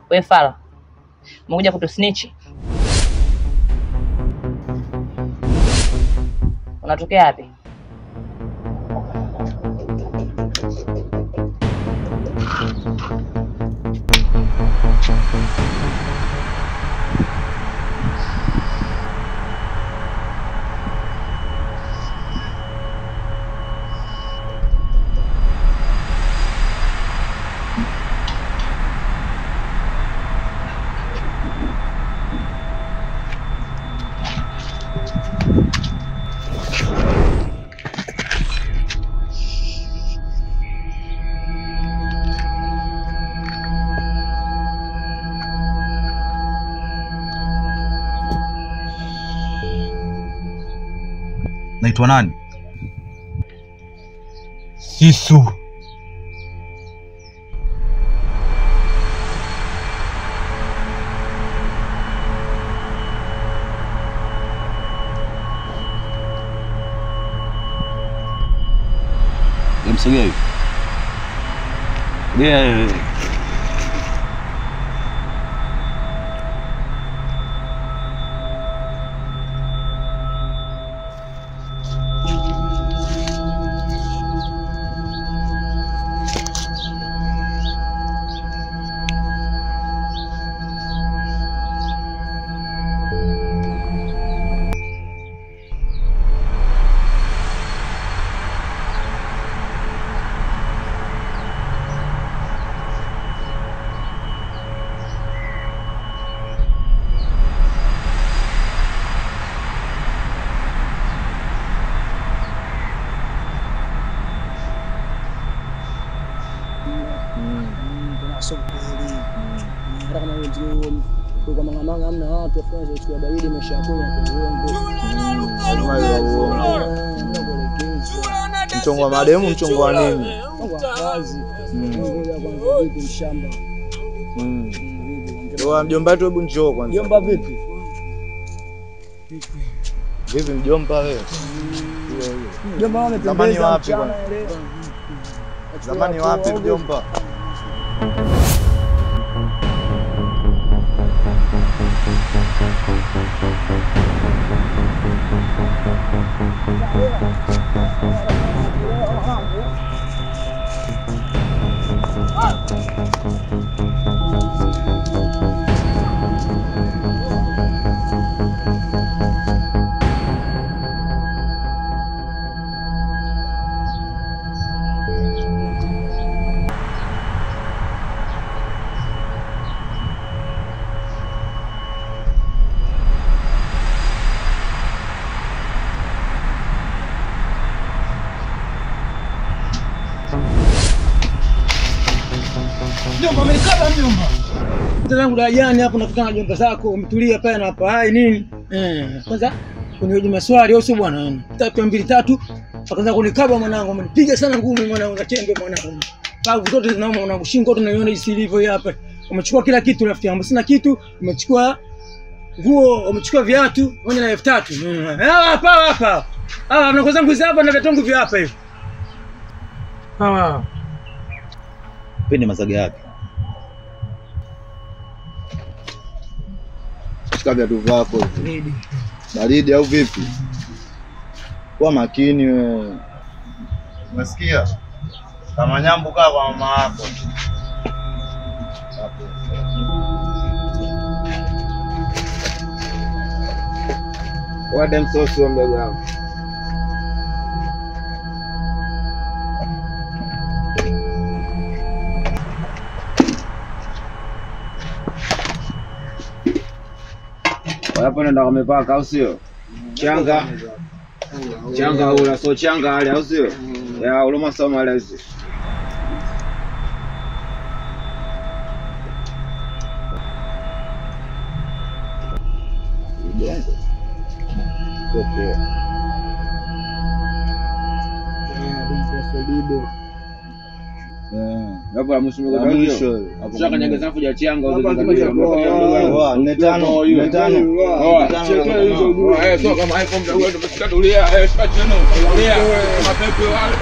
Wewe fala. Umekuja kutusnitch. Unatokea wapi? Naitwa nani? Sisu. Msogei. Yeah. Kwa mang'amanga hamna watu wafanye chukua baridi maisha yako ya kuongo. Mchongo wa mademu, mchongo wa nini? Mchongo wa kazi. Ngoja kwanza vipi mshamba. Ndio mjomba wetu, hebu njoo kwanza. Mjomba vipi? Vipi mjomba wewe? Mjomba amependeza. Zamani wapi bwana? Zamani wapi mjomba? Mjomba amenikaba mjomba. Mtangu dajani hapo natukana jomba zako, umetulia pale na hapa. Hai nini? Kwanza kunihoji maswali au sio bwana? 3 2 3 akaanza kunikaba mwanangu, amenipiga sana ngumi mwanangu, na chembe mwanangu. Babu zote zinauma mwanangu, shingo yote unaiona jinsi ilivyo hapa. Umechukua kila kitu rafiki yangu, sina kitu. Umechukua nguo, umechukua viatu, mwenye na 3000. Hapa. Mnakosa zangu hizi hapa na vitongo vya hapa hivi. Pende mazaga yapi? Shika viatu vyako hivi. Baridi au vipi? Kwa makini wewe. Unasikia? Kama nyambu kaa kwa mama yako. Wada msosi wa mdogo wangu. Hapo nenda wamepaka au sio? Changa ula so changa wale au sio? Ya uloma soma lezi. Okay. Hapo la mwisho mmoja mwisho. Hapo shaka nyanga zangu ya changa au zingalia. 4 so kama iPhone ndio tumeshika dulia. Shika cheno. Dulia. Mapepe wale.